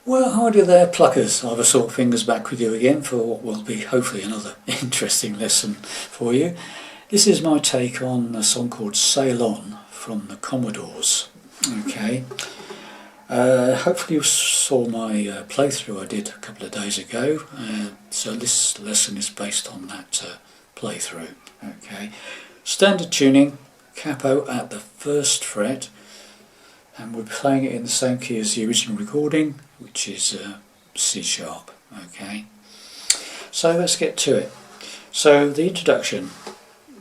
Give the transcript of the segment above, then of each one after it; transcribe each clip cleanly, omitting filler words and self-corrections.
Well, hi there, pluckers. I've sort of fingers back with you again for what will be hopefully another interesting lesson for you. This is my take on a song called Sail On from the Commodores. Okay. Hopefully you saw my playthrough I did a couple of days ago. So this lesson is based on that playthrough. Okay. Standard tuning, capo at the 1st fret. And we're playing it in the same key as the original recording, which is C sharp. Okay, so let's get to it. So the introduction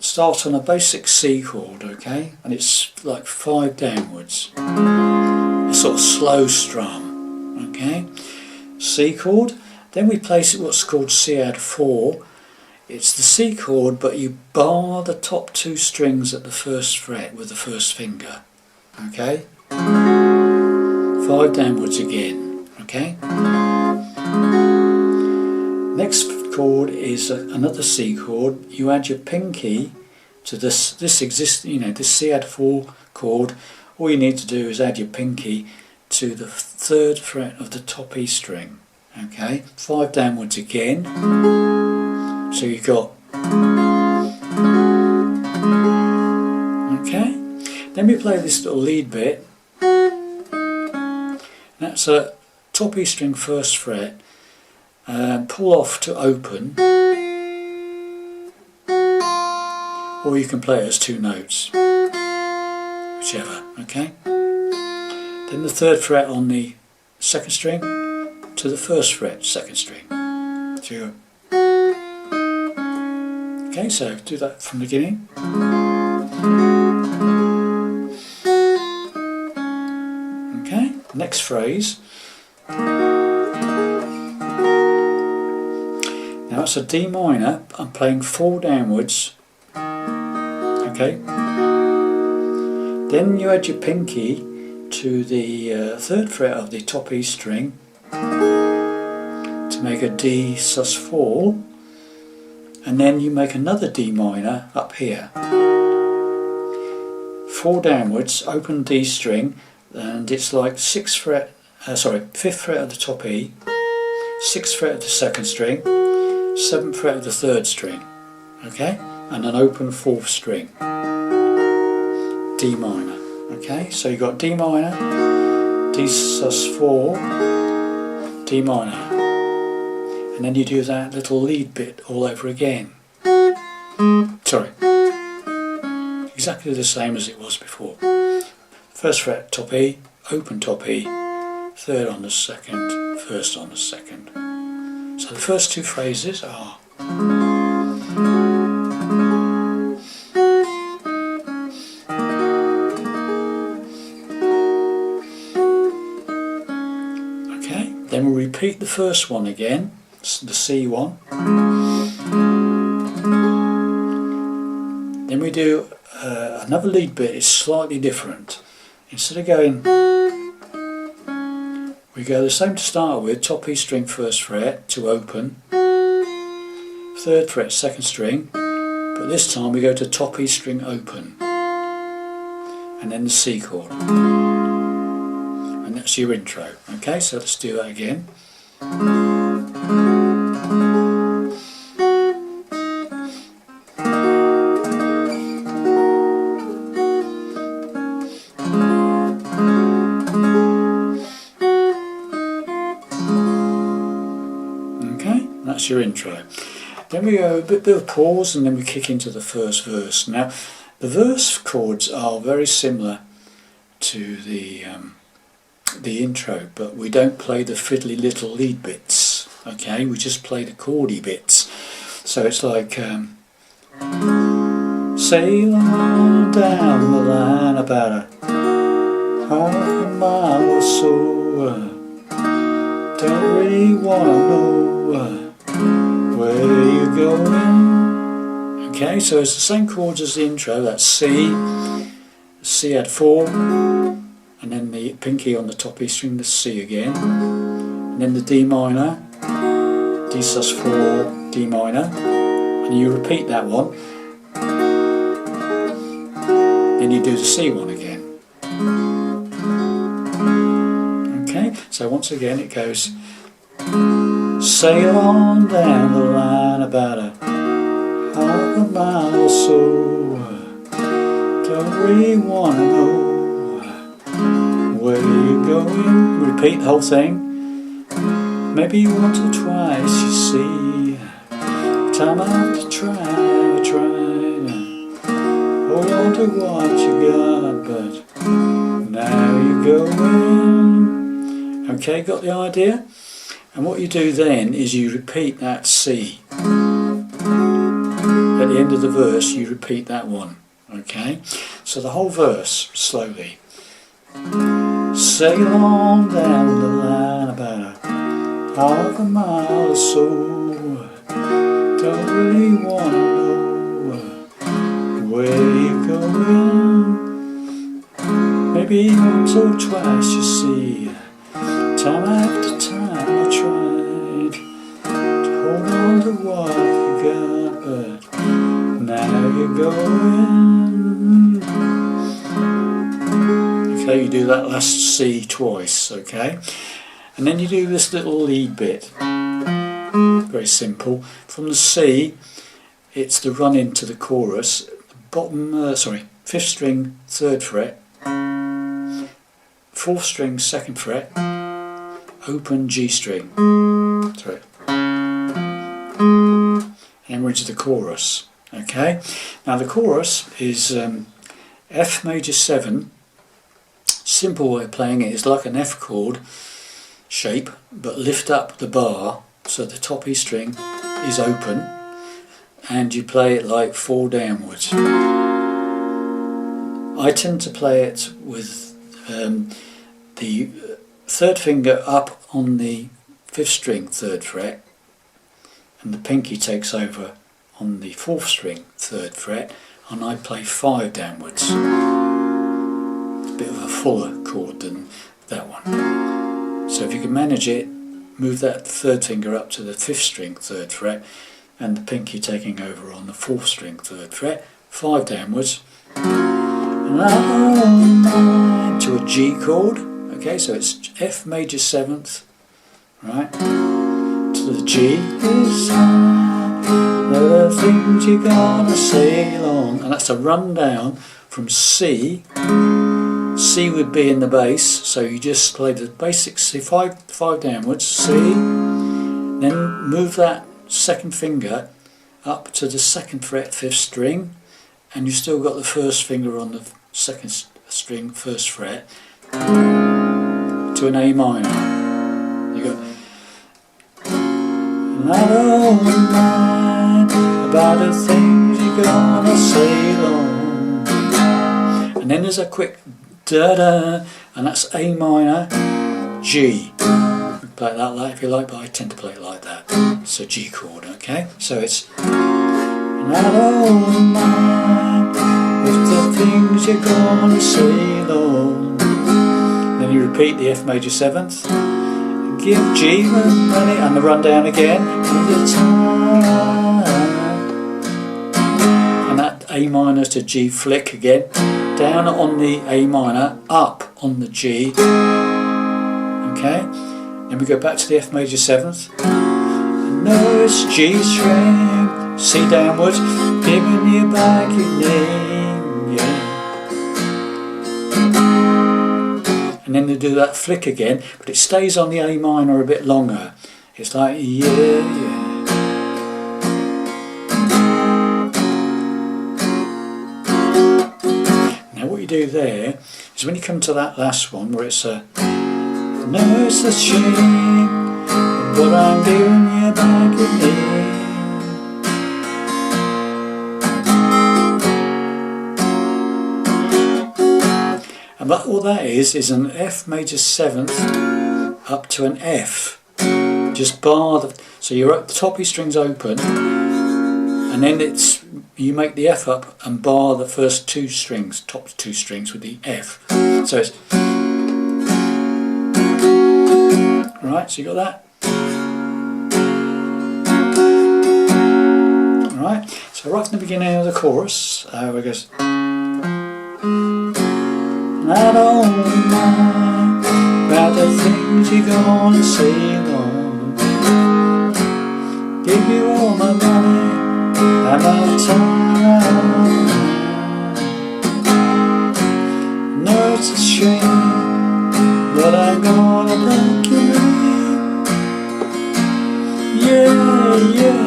starts on a basic C chord, okay, and it's like 5 downwards. A sort of slow strum, okay. C chord. Then we place it what's called C add 4. It's the C chord, but you bar the top 2 strings at the 1st fret with the 1st finger. Okay. 5 downwards again, okay. Next chord is another C chord. You add your pinky to this existing, this C add 4 chord. All you need to do is add your pinky to the 3rd fret of the top E string, okay. 5 downwards again. So you've got, okay. Then we play this little lead bit. That's a top E string 1st fret, pull off to open, or you can play it as 2 notes, whichever, okay. Then the 3rd fret on the 2nd string to the 1st fret 2nd string. So, okay, so do that from the beginning. Okay, next phrase. Now it's a D minor. I'm playing 4 downwards. Okay. Then you add your pinky to the 3rd fret of the top E string to make a D sus4, and then you make another D minor up here. 4 downwards, open D string. And it's like 5th fret of the top E, 6th fret of the 2nd string, 7th fret of the 3rd string, okay, and an open 4th string, D minor, okay. So you've got D minor, D sus4, D minor, and then you do that little lead bit all over again. Sorry, exactly the same as it was before. 1st fret top E, open top E, 3rd on the 2nd, 1st on the 2nd. So the first 2 phrases are okay, then we'll repeat the first one again, the C one. Then we do another lead bit, it's slightly different. Instead of going, we go the same to start with, top E string 1st fret to open, 3rd fret 2nd string, but this time we go to top E string open, and then the C chord, and that's your intro. Okay, so let's do that again. That's your intro. Then we go a bit of pause, and then we kick into the first verse. Now, the verse chords are very similar to the intro, but we don't play the fiddly little lead bits. Okay, we just play the chordy bits. So it's like sail on down the line about a half a mile or so. Don't really wanna know where you going? Okay, so it's the same chords as the intro. That's C add 4, and then the pinky on the top E string, the C again, and then the D minor, D sus4, D minor, and you repeat that one. Then you do the C one again. Okay, So once again it goes, sail on down the line about a half a mile or so. Don't really want to know where you're going. Repeat the whole thing. Maybe once or twice, you see. Time after try, I tried. Hold on to what you got, but now you're going. Okay, got the idea? And what you do then is you repeat that C. At the end of the verse, you repeat that one. Okay, so the whole verse slowly. Sail on down the line about a half a mile or so. Don't really want to know where you're going. Maybe once or twice, you see. Time after time I tried to hold on to what you got, but now you're going. Okay, you do that last C twice, okay? And then you do this little lead bit. Very simple. From the C, it's the run into the chorus. Bottom, 5th string, 3rd fret. 4th string, 2nd fret. Open G string. Sorry. And we're into the chorus. Okay. Now the chorus is F major 7. Simple way of playing it is like an F chord shape, but lift up the bar so the top E string is open, and you play it like 4 downwards. I tend to play it with the 3rd finger up on the 5th string 3rd fret, and the pinky takes over on the 4th string 3rd fret, and I play 5 downwards. It's a bit of a fuller chord than that one. So if you can manage it, move that 3rd finger up to the 5th string 3rd fret, and the pinky taking over on the 4th string 3rd fret, 5 downwards, to a G chord. Okay, so it's F major 7th, right, to the G. The things you gotta sail on, and that's a run down from C. C would be in the bass, so you just play the basic C, 5 downwards, C, then move that 2nd finger up to the 2nd fret 5th string, and you've still got the 1st finger on the 2nd string 1st fret, to an A minor. You got I don't mind about the things you're gonna sail on. And then there's a quick da-da, and that's A minor, G. Play it that if you like, but I tend to play it like that. It's a G chord, okay? So it's and I don't mind with the things you're gonna sail on. Then you repeat the F major 7th. Give G the money, and the run down again, and that A minor to G flick again, down on the A minor, up on the G, okay, then we go back to the F major 7th, no it's G string, C downwards, giving you back your name, yeah. And then they do that flick again, but it stays on the A minor a bit longer. It's like, yeah, yeah. Now what you do there is when you come to that last one where it's a, no it's a shame, but I'm giving you back your name. And all that is an F major 7th up to an F. Just bar the, so you're at the top of your strings open, and then it's you make the F up and bar the first 2 strings, top 2 strings with the F. So it's right. So you got that. All right. So right from the beginning of the chorus, it goes. I don't mind about about the things you're gonna see on. Give you all my money and my time. No, it's a shame, but I'm gonna break you in. Yeah, yeah.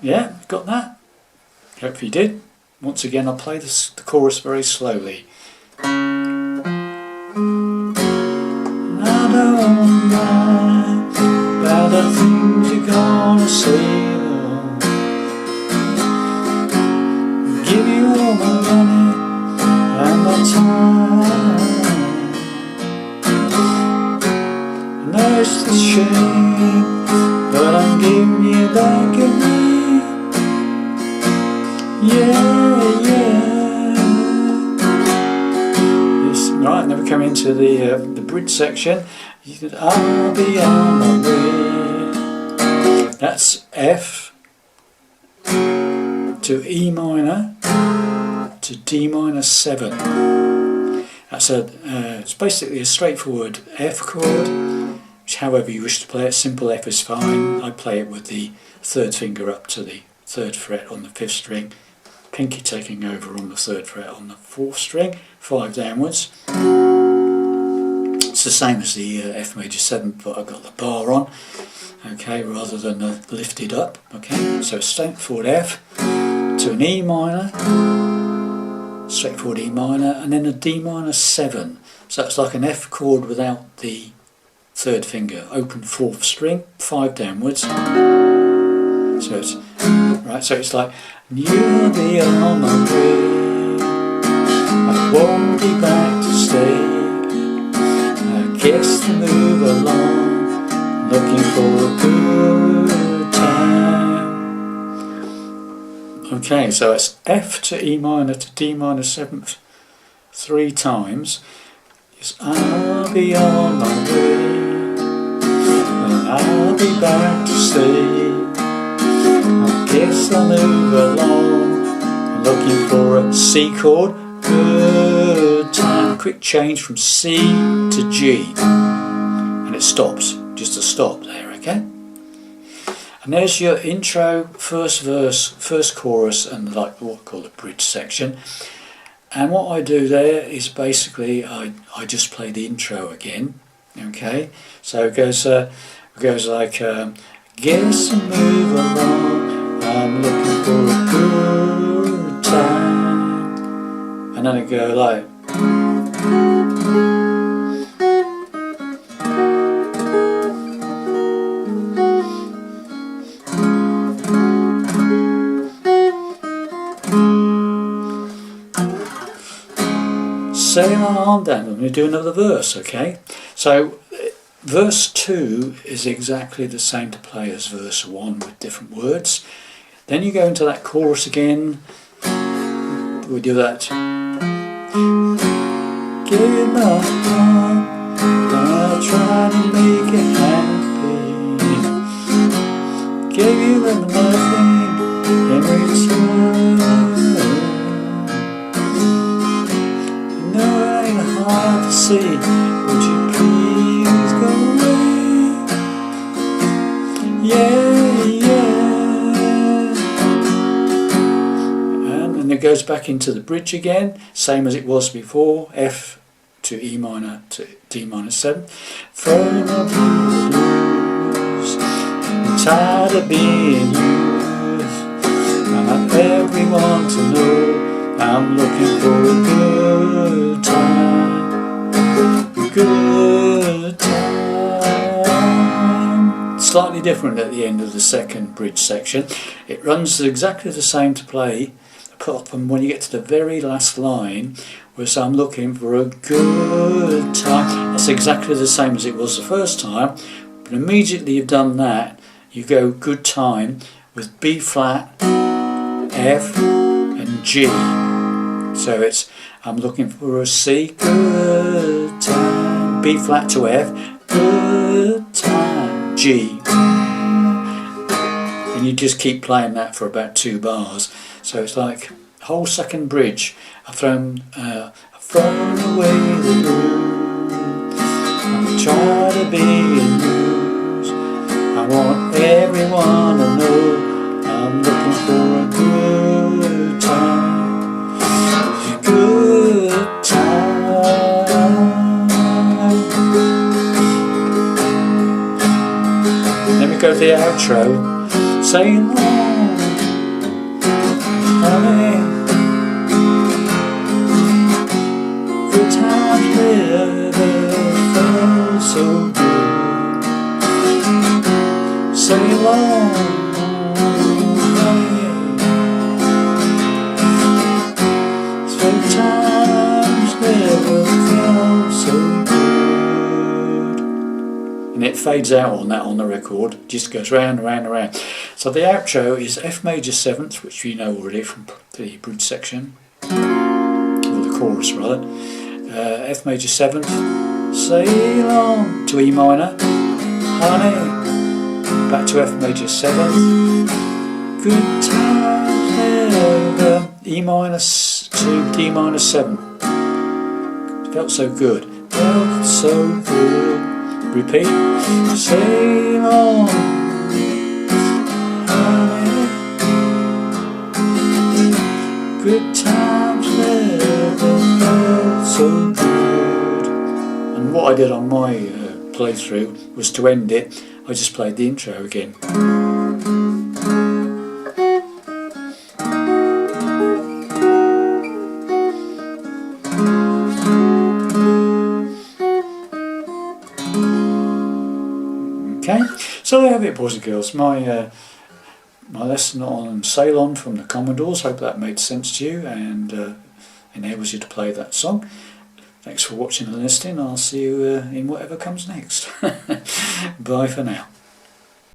Yeah, got that? Hope you did. Once again, I'll play the chorus very slowly. I don't mind about the things you're gonna say. Give you all my money and my time. I know it's a shame, but I'm giving you back at me. Yeah, yeah. Yes, right, never come into the bridge section. You said, I'll be on my way. That's F to E minor to D minor 7. That's it's basically a straightforward F chord, which however you wish to play it. Simple F is fine. I play it with the third finger up to the 3rd fret on the 5th string, pinky taking over on the 3rd fret on the 4th string, 5 downwards. It's the same as the F major 7th, but I've got the bar on, okay, rather than the lifted up. Okay, so straightforward F to an E minor, straightforward E minor, and then a D minor 7. So it's like an F chord without the 3rd finger, open 4th string, 5 downwards. So it's right. So it's like, you'll be on my way. I won't be back to stay. I guess to move along, looking for a good time. Okay, so it's F to E minor to D minor 7th 3 times. Yes, I'll be on my way, and I'll be back to stay. I guess I'll move along, looking for a C chord, good time. Quick change from C to G, and it stops, just a stop there, okay? And there's your intro, first verse, first chorus, and like what I call the bridge section. And what I do there is basically I just play the intro again, okay? So it goes like, guess I'll move along, I'm looking for a good time. And then it go like, sail on down. I'm going to do another verse, okay? So verse 2 is exactly the same to play as verse 1 with different words. Then you go into that chorus again. We do that. Give my heart, I'll try to make it happy. Give you nothing in return. You know it ain't hard to see, would you please go away? Yeah, yeah. And it goes back into the bridge again, same as it was before, F to E minor to D minor 7. Throwing up the blues, I'm tired of being used. I want everyone to know I'm looking for a good time. Good time. Slightly different at the end of the second bridge section. It runs exactly the same to play, apart from when you get to the very last line, where so I'm looking for a good time. That's exactly the same as it was the first time, but immediately you've done that, you go good time with B flat, F and G. So it's, I'm looking for a C, good time, B flat to F, good time, G. And you just keep playing that for about 2 bars. So it's like whole second bridge. I've thrown a throwing away the blues. I'm trying to be in news. I want everyone to know I'm looking for a good time. Good time. Let me go to the outro. Saying long, honey, good times never felt so good. Say long, honey, good times never felt so good. And it fades out on that on the record, just goes round and round and round. So the outro is F major 7th, which you know already from the bridge section, or the chorus rather. F major 7th, sail on to E minor, honey, back to F major 7th, good times never, E minor to D minor 7, felt so good, felt so good, repeat, sail on, honey, good times never felt so good. And what I did on my playthrough was to end it, I just played the intro again. Okay, so there you have it, boys and girls. My lesson on Sail On from the Commodores. Hope that made sense to you and enables you to play that song. Thanks for watching and listening. I'll see you in whatever comes next. Bye for now.